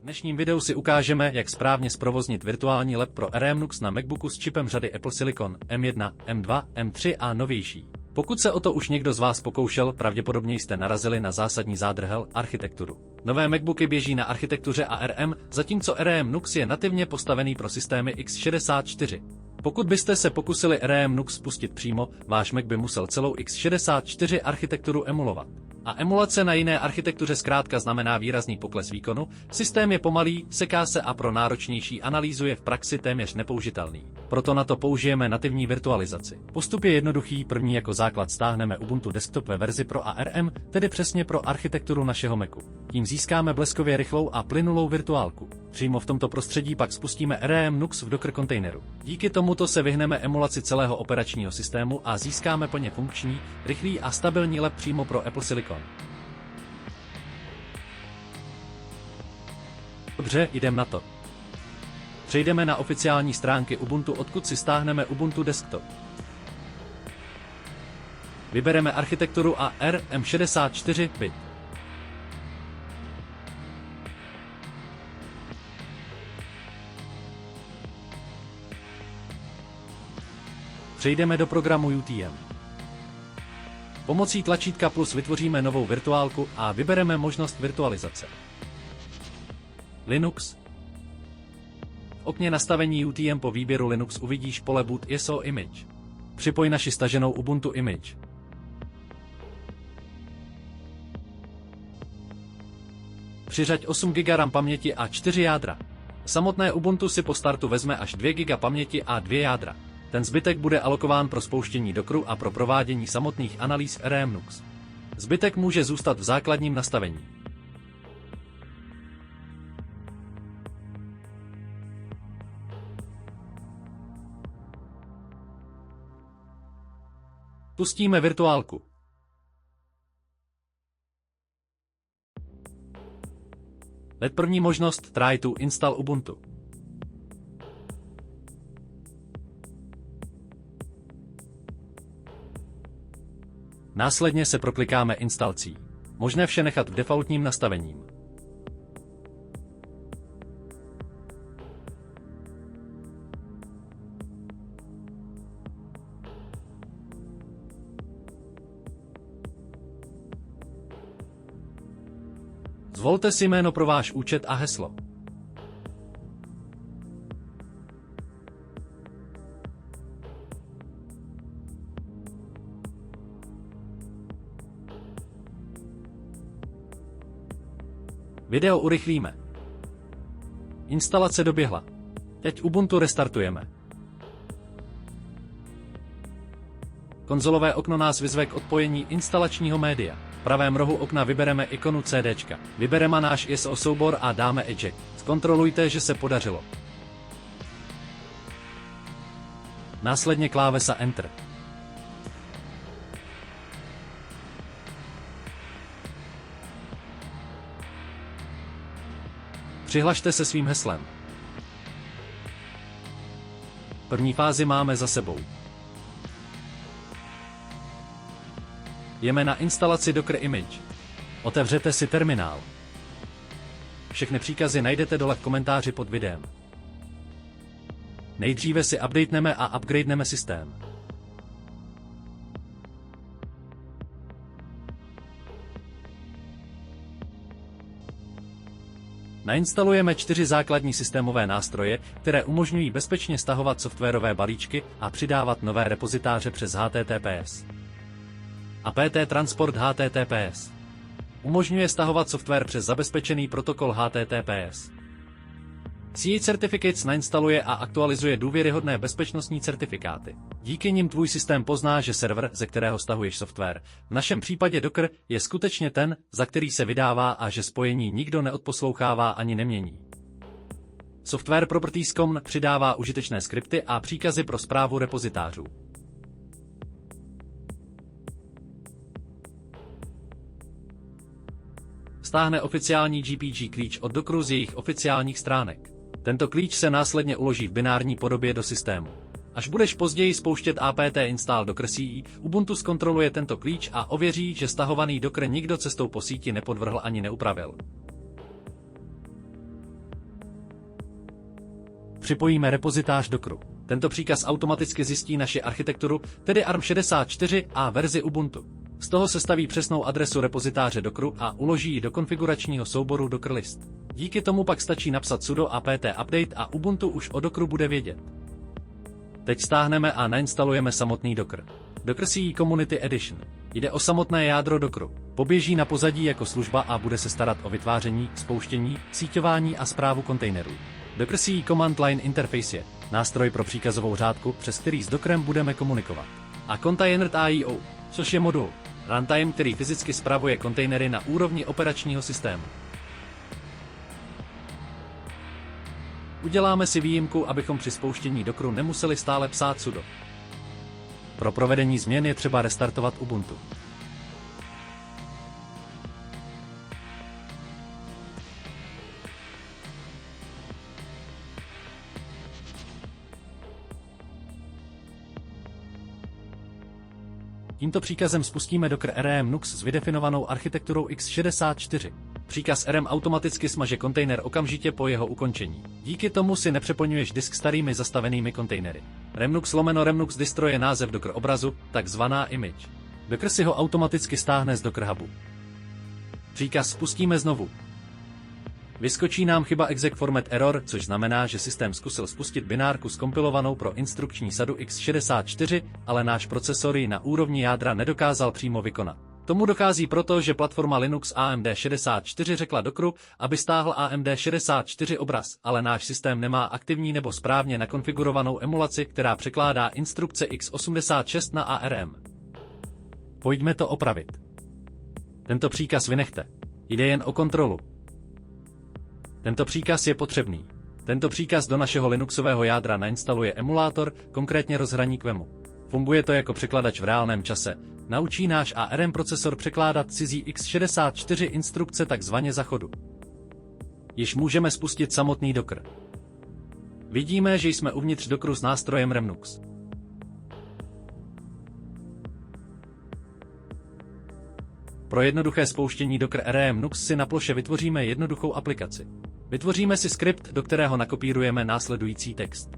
V dnešním videu si ukážeme, jak správně zprovoznit virtuální lab pro RMNUX na MacBooku s čipem řady Apple Silicon M1, M2, M3 a novější. Pokud se o to už někdo z vás pokoušel, pravděpodobně jste narazili na zásadní zádrhel architekturu. Nové MacBooky běží na architektuře ARM, zatímco RMNUX je nativně postavený pro systémy x64. Pokud byste se pokusili RMNUX spustit přímo, váš Mac by musel celou x64 architekturu emulovat. A emulace na jiné architektuře zkrátka znamená výrazný pokles výkonu, systém je pomalý, seká se a pro náročnější analýzu je v praxi téměř nepoužitelný. Proto na to použijeme nativní virtualizaci. Postup je jednoduchý, první jako základ stáhneme Ubuntu Desktop ve verzi pro ARM, tedy přesně pro architekturu našeho Macu. Tím získáme bleskově rychlou a plynulou virtuálku. Přímo v tomto prostředí pak spustíme RMNUX v Docker kontejneru. Díky tomuto se vyhneme emulaci celého operačního systému a získáme plně funkční, rychlý a stabilní lab přímo pro Apple Silicon. Dobře, jdeme na to. Přejdeme na oficiální stránky Ubuntu, odkud si stáhneme Ubuntu Desktop. Vybereme architekturu ARM64 bit. Přejdeme do programu UTM. Pomocí tlačítka plus vytvoříme novou virtuálku a vybereme možnost virtualizace. Linux. V okně nastavení UTM po výběru Linux uvidíš pole Boot ISO Image. Připoj naši staženou Ubuntu Image. Přiřaď 8 GB RAM paměti a 4 jádra. Samotné Ubuntu si po startu vezme až 2 GB paměti a 2 jádra. Ten zbytek bude alokován pro spouštění Dockeru a pro provádění samotných analýz RMNUX. Zbytek může zůstat v základním nastavení. Pustíme virtuálku. Hned první možnost Try to install Ubuntu. Následně se proklikáme instalací. Možné vše nechat v defaultním nastavením. Zvolte si jméno pro váš účet a heslo. Video urychlíme. Instalace doběhla. Teď Ubuntu restartujeme. Konzolové okno nás vyzve k odpojení instalačního média. V pravém rohu okna vybereme ikonu CDčka. Vybereme náš ISO soubor a dáme eject. Zkontrolujte, že se podařilo. Následně klávesa Enter. Přihlašte se svým heslem. První fázi máme za sebou. Jdeme na instalaci Docker Image. Otevřete si terminál. Všechny příkazy najdete dole v komentáři pod videem. Nejdříve si updateneme a upgradeneme systém. Nainstalujeme 4 základní systémové nástroje, které umožňují bezpečně stahovat softwarové balíčky a přidávat nové repozitáře přes HTTPS. apt Transport HTTPS. Umožňuje stahovat software přes zabezpečený protokol HTTPS. CA Certificates nainstaluje a aktualizuje důvěryhodné bezpečnostní certifikáty. Díky nim tvůj systém pozná, že server, ze kterého stahuješ software, v našem případě Docker, je skutečně ten, za který se vydává a že spojení nikdo neodposlouchává ani nemění. Software Properties.com přidává užitečné skripty a příkazy pro správu repozitářů. Stáhne oficiální GPG klíč od Dockeru z jejich oficiálních stránek. Tento klíč se následně uloží v binární podobě do systému. Až budeš později spouštět apt install Docker CE, Ubuntu zkontroluje tento klíč a ověří, že stahovaný Docker nikdo cestou po síti nepodvrhl ani neupravil. připojíme repozitář Dockeru. Tento příkaz automaticky zjistí naši architekturu, tedy ARM64 a verzi Ubuntu. Z toho sestaví přesnou adresu repozitáře Dockeru a uloží ji do konfiguračního souboru Docker list. Díky tomu pak stačí napsat sudo apt update a Ubuntu už o Dockeru bude vědět. Teď stáhneme a nainstalujeme samotný Docker. Docker CE Community Edition. Jde o samotné jádro Dockeru. Poběží na pozadí jako služba a bude se starat o vytváření, spouštění, síťování a správu kontejnerů. Docker CE Command Line Interface je nástroj pro příkazovou řádku, přes který s Dockerem budeme komunikovat. A Container.io, což je modul runtime, který fyzicky spravuje kontejnery na úrovni operačního systému. Uděláme si výjimku, abychom při spouštění Dockeru nemuseli stále psát sudo. Pro provedení změn je třeba restartovat Ubuntu. Tímto příkazem spustíme Docker RM Nux s vydefinovanou architekturou x64. Příkaz RM automaticky smaže kontejner okamžitě po jeho ukončení. Díky tomu si nepřeplňuješ disk starými zastavenými kontejnery. Remnux distro je název Docker obrazu, takzvaná image. Docker si ho automaticky stáhne z Docker Hubu. Příkaz spustíme znovu. Vyskočí nám chyba exec format error, což znamená, že systém zkusil spustit binárku skompilovanou pro instrukční sadu x64, ale náš procesor ji na úrovni jádra nedokázal přímo vykonat. Tomu dochází proto, že platforma Linux AMD 64 řekla Dockeru, aby stáhl AMD 64 obraz, ale náš systém nemá aktivní nebo správně nakonfigurovanou emulaci, která překládá instrukce x86 na ARM. Pojďme to opravit. Tento příkaz vynechte. Jde jen o kontrolu. Tento příkaz je potřebný. Tento příkaz do našeho Linuxového jádra nainstaluje emulátor, konkrétně rozhraní QEMU. Funguje to jako překladač v reálném čase. Naučí náš ARM procesor překládat cizí x64 instrukce takzvaně za chodu. Již můžeme spustit samotný Docker. Vidíme, že jsme uvnitř Dockeru s nástrojem Remnux. Pro jednoduché spouštění Docker RM Nux si na ploše vytvoříme jednoduchou aplikaci. Vytvoříme si skript, do kterého nakopírujeme následující text.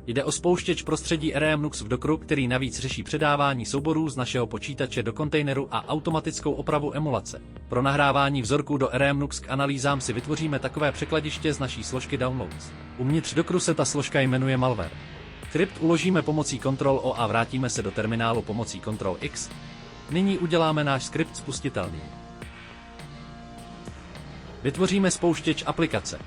Jde o spouštěč prostředí RM Nux v Dockeru, který navíc řeší předávání souborů z našeho počítače do kontejneru a automatickou opravu emulace. Pro nahrávání vzorků do RM Nux k analýzám si vytvoříme takové překladiště z naší složky Downloads. Uvnitř Dockeru se ta složka jmenuje malware. Skript uložíme pomocí Ctrl-O a vrátíme se do terminálu pomocí Ctrl-X. Nyní uděláme náš skript spustitelný. Vytvoříme spouštěč aplikace.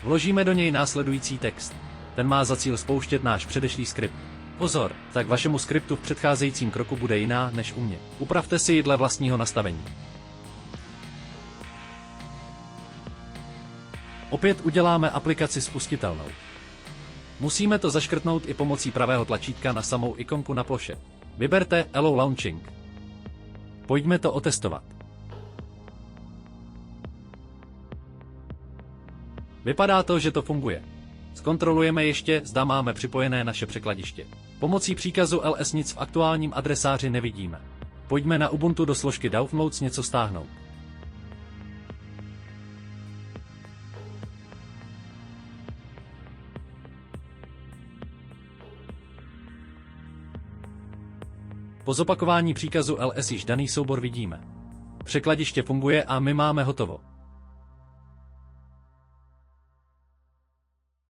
Vložíme do něj následující text. Ten má za cíl spouštět náš předešlý skript. Pozor, tak vašemu skriptu v předcházejícím kroku bude jiná než u mě. Upravte si ji dle vlastního nastavení. Opět uděláme aplikaci spustitelnou. Musíme to zaškrtnout i pomocí pravého tlačítka na samou ikonku na ploše. Vyberte Allow Launching. Pojďme to otestovat. Vypadá to, že to funguje. Zkontrolujeme ještě, zda máme připojené naše překladiště. Pomocí příkazu ls nic v aktuálním adresáři nevidíme. Pojďme na Ubuntu do složky Downloads něco stáhnout. Po zopakování příkazu ls již daný soubor vidíme. Překladiště funguje a my máme hotovo.